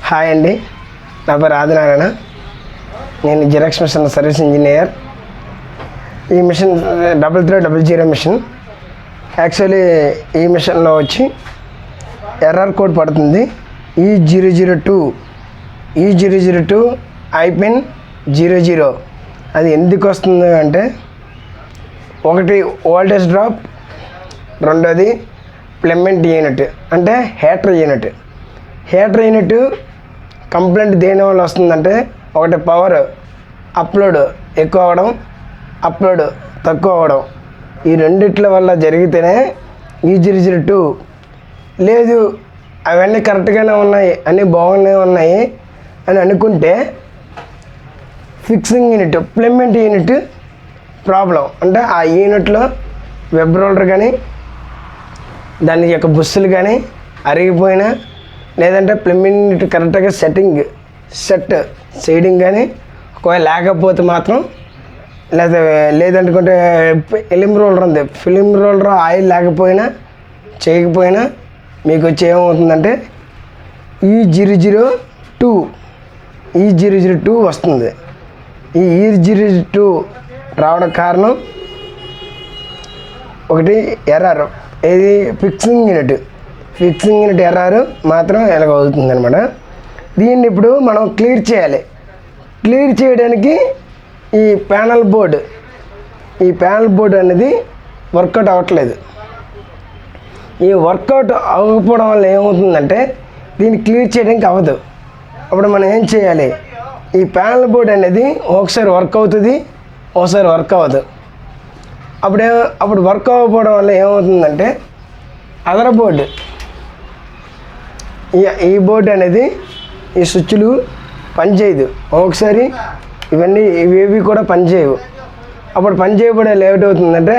Hi అండి, నా పేరు ఆదినారాయణ. నేను జిరాక్స్ మిషన్ సర్వీస్ ఇంజనీర్. ఈ మిషన్ 3300 మిషన్. యాక్చువల్లీ ఈ మిషన్లో వచ్చి ఎర్రర్ కోడ్ పడుతుంది. E002 IPIN 00. అది ఎందుకు వస్తుంది అంటే, ఒకటి వోల్టేజ్ డ్రాప్, రెండోది ప్లెమెంట్ యూనిట్ అంటే హీటర్ యూనిట్ కంప్లైంట్ దేని వల్ల వస్తుందంటే, ఒకటి పవర్ అప్లోడ్ ఎక్కువ అవ్వడం, అప్లోడ్ తక్కువ అవ్వడం. ఈ రెండిట్ల వల్ల జరిగితేనే E002. లేదు అవన్నీ కరెక్ట్గానే ఉన్నాయి, అన్నీ బాగానే ఉన్నాయి అని అనుకుంటే ఫిక్సింగ్ యూనిట్, ప్లెమెంట్ యూనిట్ ప్రాబ్లం. అంటే ఆ యూనిట్లో వెబ్ రోలర్ కానీ దాని యొక్క బుస్సులు కానీ అరిగిపోయినా, లేదంటే ప్లెమెంట్ యూనిట్ కరెక్ట్గా సెట్ చేయడం కానీ ఒకవేళ లేకపోతే మాత్రం, లేదంటుకుంటే ఫిలిం రోలర్ ఉంది, ఫిలిం రోలర్ ఆయిల్ లేకపోయినా చేయకపోయినా మీకు వచ్చి ఏమవుతుందంటే E002 వస్తుంది. ఈ E002 రావడం కారణం ఒకటి ఎర్రర్, ఇది ఫిక్సింగ్ యూనిట్ ఎర్రర్ మాత్రం ఎలాగ అవుతుంది అనమాట. దీన్ని ఇప్పుడు మనం క్లియర్ చేయాలి. క్లియర్ చేయడానికి ఈ ప్యానల్ బోర్డు అనేది వర్కౌట్ అవ్వట్లేదు. ఈ వర్కౌట్ అవ్వకపోవడం వల్ల ఏమవుతుందంటే, దీన్ని క్లియర్ చేయడానికి అవ్వదు. అప్పుడు మనం ఏం చేయాలి, ఈ ప్యానల్ బోర్డు అనేది ఒకసారి వర్క్ అవుతుంది, ఒకసారి వర్క్ అవ్వదు. అప్పుడు వర్క్ అవ్వకపోవడం వల్ల ఏమవుతుందంటే, అదర్ బోర్డు, ఈ బోర్డు అనేది ఈ స్విచ్లు పనిచేయదు. ఒకసారి ఇవేవి కూడా పనిచేయవు. అప్పుడు పనిచేయబడే లేట్ అవుతుందంటే,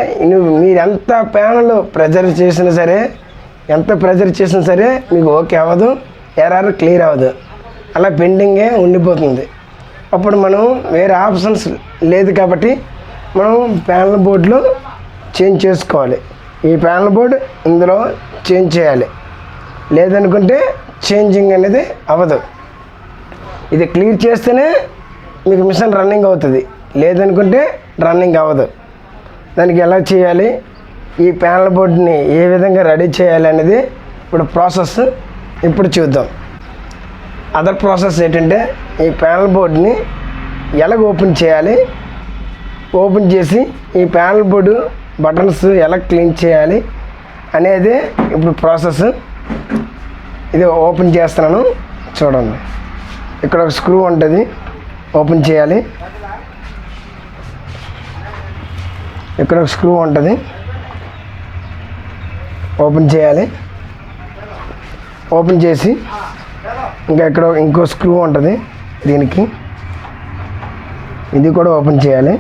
మీరు ఎంత ప్యానల్ ప్రెజర్ చేసినా సరే మీకు ఓకే అవ్వదు, ఎర్రర్ క్లియర్ అవ్వదు, అలా పెండింగే ఉండిపోతుంది. అప్పుడు మనం వేరే ఆప్షన్స్ లేదు కాబట్టి మనం ప్యానల్ బోర్డులో చేంజ్ చేసుకోవాలి. ఈ ప్యానల్ బోర్డు ఇందులో చేంజ్ చేయాలి. లేదనుకుంటే చేంజింగ్ అనేది అవ్వదు. ఇది క్లియర్ చేస్తేనే మీకు మిషన్ రన్నింగ్ అవుతుంది, లేదనుకుంటే రన్నింగ్ అవ్వదు. దానికి ఎలా చేయాలి, ఈ ప్యానల్ బోర్డుని ఏ విధంగా రెడీ చేయాలి అనేది ప్రాసెస్ చూద్దాం. అదర్ ప్రాసెస్ ఏంటంటే, ఈ ప్యానల్ బోర్డుని ఎలాగ ఓపెన్ చేయాలి, ఓపెన్ చేసి ఈ ప్యానల్ బోర్డు బటన్స్ ఎలా క్లీన్ చేయాలి అనేది ఇప్పుడు ప్రాసెస్. ఇది ఓపెన్ చేస్తున్నాను చూడండి. ఇక్కడ ఒక స్క్రూ ఉంటుంది, ఓపెన్ చేయాలి. ఇక్కడ ఒక స్క్రూ ఉంటుంది, ఓపెన్ చేయాలి. ఓపెన్ చేసి ఇంకా ఇక్కడ ఇంకో స్క్రూ ఉంటుంది, దీనికి ఇది కూడా ఓపెన్ చేయాలి.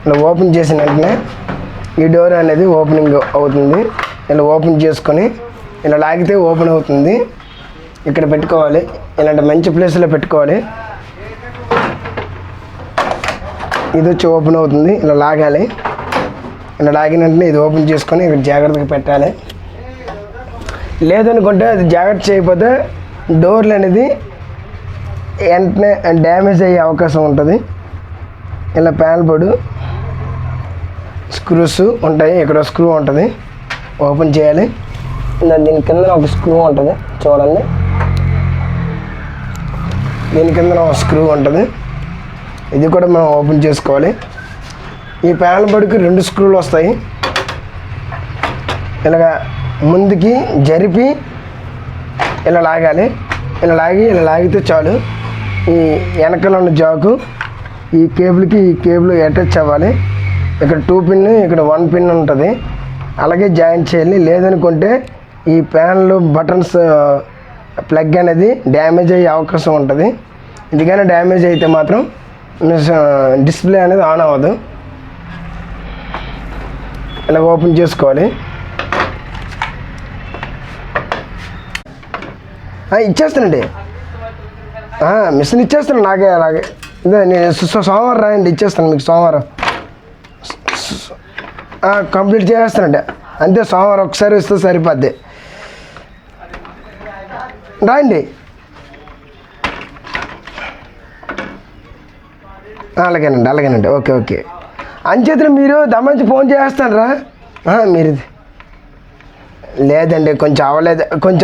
ఇలా ఓపెన్ చేసిన వెంటనే ఈ డోర్ అనేది ఓపెనింగ్ అవుతుంది. ఇలా ఓపెన్ చేసుకొని ఇలా లాగితే ఓపెన్ అవుతుంది. ఇక్కడ పెట్టుకోవాలి, ఇలాంటి మంచి ప్లేస్లో పెట్టుకోవాలి. ఇది వచ్చి ఓపెన్ అవుతుంది, ఇలా లాగాలి. ఇలా లాగిన వెంటనే ఇది ఓపెన్ చేసుకొని ఇక్కడ జాగ్రత్తగా పెట్టాలి. లేదనుకుంటే అది జాగ్రత్త చేయకపోతే డోర్లు అనేది వెంటనే డ్యామేజ్ అయ్యే అవకాశం ఉంటుంది. ఇలా ప్యానల్ బోర్డు స్క్రూస్ ఉంటాయి, ఇక్కడ స్క్రూ ఉంటుంది, ఓపెన్ చేయాలి. దీని కింద ఒక స్క్రూ ఉంటుంది చూడండి, దీని కింద ఒక స్క్రూ ఉంటుంది, ఇది కూడా మనం ఓపెన్ చేసుకోవాలి. ఈ ప్యానల్ బోర్డుకి 2 స్క్రూలు వస్తాయి. ఇలాగా ముందుకి జరిపి ఇలా లాగాలి. ఇలా లాగితే చాలు. ఈ వెనకాల ఉన్న జాకు ఈ కేబుల్ అటాచ్ అవ్వాలి. ఇక్కడ 2 పిన్, ఇక్కడ 1 పిన్ ఉంటుంది, అలాగే జాయింట్ చేయాలి. లేదనుకుంటే ఈ ప్యానల్ బటన్స్ ప్లగ్ అనేది డ్యామేజ్ అయ్యే అవకాశం ఉంటుంది. ఇదిగానే డ్యామేజ్ అయితే మాత్రం డిస్ప్లే అనేది ఆన్ అవ్వదు. ఇలా ఓపెన్ చేసుకోవాలి. ఇచ్చేస్తానండి, మిషన్ ఇచ్చేస్తాను. నాకే అలాగే ఇదే నేను సోమవారం రాయండి, ఇచ్చేస్తాను మీకు సోమవారం. కంప్లీట్ చేస్తానండి. అంతే, సోమవారం ఒకసారి వస్తే సరిపోద్ది. రాండి. అలాగేనండి. ఓకే. అంచేతను మీరు దమ్మంచి ఫోన్ చేస్తానరా? మీరు లేదండి, కొంచెం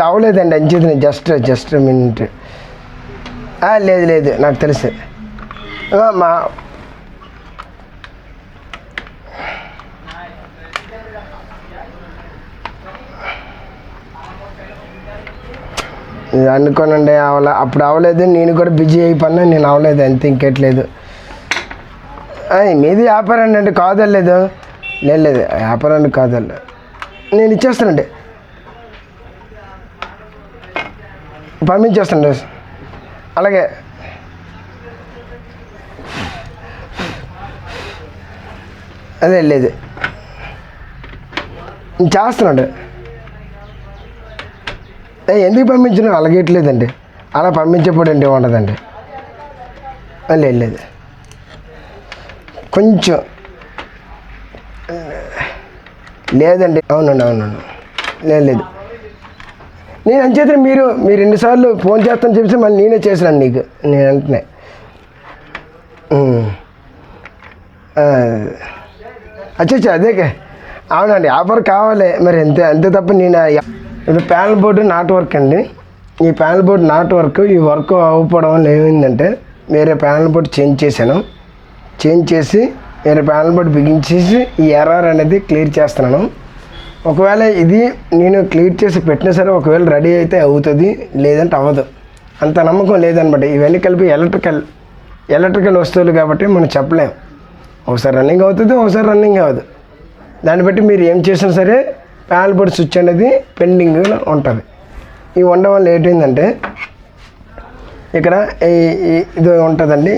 అవ్వలేదండి. అంచేతను జస్ట్ మినిట్. లేదు నాకు తెలుసు. మా అనుకోనండి, అప్పుడు అవ్వలేదు. నేను కూడా బిజీ అయిపోయినా, నేను అవ్వలేదు అంతే, ఇంకెట్లేదు. మీది వ్యాపారం అండి, కాదలేదు. లేదు వ్యాపారాన్ని కాదల్లేదు. నేను ఇచ్చేస్తానండి, పంపించేస్తానండి. అలాగే అదే లేదు చేస్తున్నాడు. ఎందుకు పంపించిన అలాగేట్లేదండి, అలా పంపించేప్పుడు ఏంటి ఉండదండి. లేదు కొంచెం లేదండి. అవునండి. లేదు నేను అంచేత మీరు ఎన్నిసార్లు ఫోన్ చేస్తాను చెప్పి మళ్ళీ నేనే చేసినాను నీకు. నేను వెంటనే అదే అవునండి, ఆఫర్ కావాలి మరి, అంతే తప్ప నేను ఇప్పుడు ప్యానల్ బోర్డు నాట్ వర్క్ అండి. ఈ ప్యానల్ బోర్డు నాట్ వర్క్, ఈ వర్క్ అవ్వకపోవడం వల్ల ఏమైందంటే వేరే ప్యానల్ బోర్డు చేంజ్ చేశాను. చేంజ్ చేసి వేరే ప్యానల్ బోర్డు బిగించేసి ఈ ఎర్రర్ అనేది క్లియర్ చేస్తున్నాను. ఒకవేళ ఇది నేను క్లియర్ చేసి పెట్టినా సరే ఒకవేళ రెడీ అయితే అవుతుంది, లేదంటే అవ్వదు. అంత నమ్మకం లేదనమాట. ఇవన్నీ కలిపి ఎలక్ట్రికల్ వస్తువులు కాబట్టి మనం చెప్పలేం. ఒకసారి రన్నింగ్ అవుతుంది, ఒకసారి రన్నింగ్ అవ్వదు. దాన్ని బట్టి మీరు ఏం చేసినా సరే ప్యానల్ బోర్డు స్విచ్ అనేది పెండింగ్లో ఉంటుంది. ఇవి ఉండడం వల్ల ఏంటంటే ఇక్కడ ఇది ఉంటుందండి.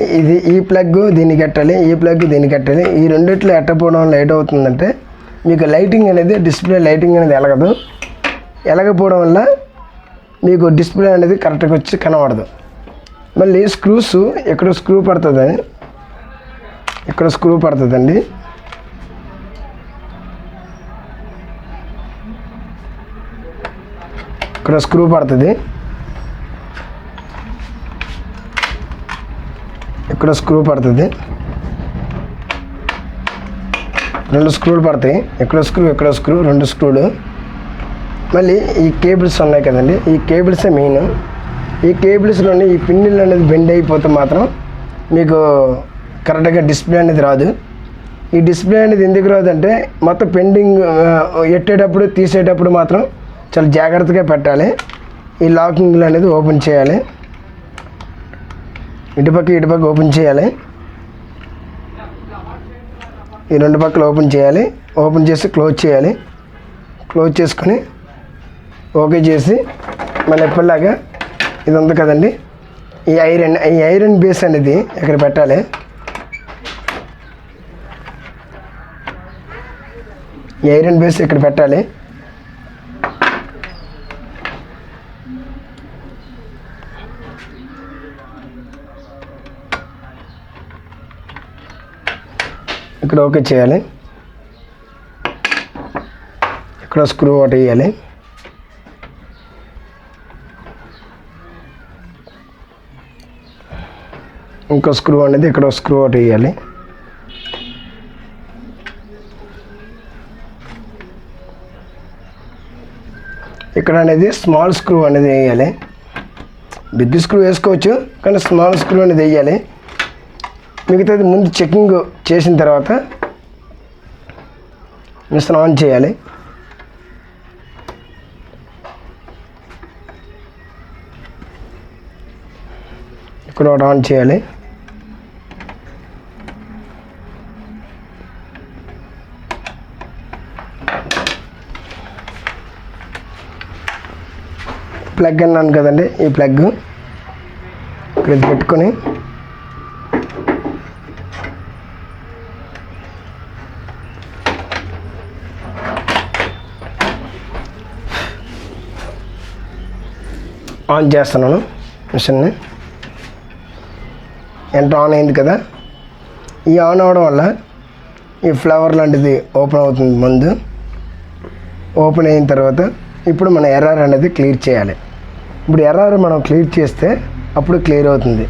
ఈ ప్లగ్ దీనికి కట్టాలి, ఈ ప్లగ్ దీనికి కట్టాలి. ఈ రెండిట్లో ఎట్టపోవడం వల్ల ఏటవుతుందంటే మీకు లైటింగ్ అనేది, డిస్ప్లే లైటింగ్ అనేది ఎలగపోవడం వల్ల మీకు డిస్ప్లే అనేది కరెక్ట్గా వచ్చి కనబడదు. మళ్ళీ స్క్రూస్ ఇక్కడ స్క్రూ పడుతుందండి, ఇక్కడ స్క్రూ పడుతుంది. ఇక్కడ స్క్రూ పడుతుంది, ఇక్కడ స్క్రూ పడుతుంది. 2 స్క్రూలు పడతాయి. ఇక్కడ స్క్రూ 2 స్క్రూలు. మళ్ళీ ఈ కేబుల్స్ ఉన్నాయి కదండి, ఈ కేబుల్సే మెయిన్. ఈ కేబుల్స్లోని ఈ పిన్నులు అనేది బెండ్ అయిపోతే మాత్రం మీకు కరెక్ట్గా డిస్ప్లే అనేది రాదు. ఈ డిస్ప్లే అనేది ఎందుకు రాదంటే మొత్తం పెండింగ్ ఎట్టేటప్పుడు తీసేటప్పుడు మాత్రం చాలా జాగ్రత్తగా పెట్టాలి. ఈ లాకింగ్లు అనేది ఓపెన్ చేయాలి, ఇటుపక్క ఓపెన్ చేయాలి. ఈ 2 పక్కలు ఓపెన్ చేయాలి. ఓపెన్ చేసి క్లోజ్ చేయాలి. క్లోజ్ చేసుకొని ఓకే చేసి మళ్ళీ ఎప్పటిలాగా ఇది ఉంది కదండి, ఈ ఐరన్ బేస్ అనేది ఇక్కడ పెట్టాలి. ఈ ఐరన్ బేస్ ఇక్కడ పెట్టాలి. ఇక్కడ ఓకే చేయాలి. ఇక్కడ స్క్రూ ఒకటి వేయాలి. ఇంకో స్క్రూ అనేది ఇక్కడ స్క్రూ ఒకటి వేయాలి. ఇక్కడ అనేది స్మాల్ స్క్రూ అనేది వేయాలి. బిగ్ స్క్రూ వేసుకోవచ్చు, కానీ స్మాల్ స్క్రూ అనేది వేయాలి. మిగతాది ముందు చెకింగ్ చేసిన తర్వాత మిషన్ ఆన్ చేయాలి. ఇక్కడ ఒకటి ఆన్ చేయాలి. ప్లగ్ అన్నాను కదండి, ఈ ప్లగ్ ఇక్కడ పెట్టుకొని ఆన్ చేస్తున్నాను మిషన్ని. ఎంత ఆన్ అయింది కదా. ఈ ఆన్ అవ్వడం వల్ల ఈ ఫ్లవర్ లాంటిది ఓపెన్ అవుతుంది ముందు. ఓపెన్ అయిన తర్వాత ఇప్పుడు మన ఎర్రర్ అనేది క్లియర్ చేయాలి. ఇప్పుడు ఎర్రర్ మనం క్లియర్ చేస్తే అప్పుడు క్లియర్ అవుతుంది.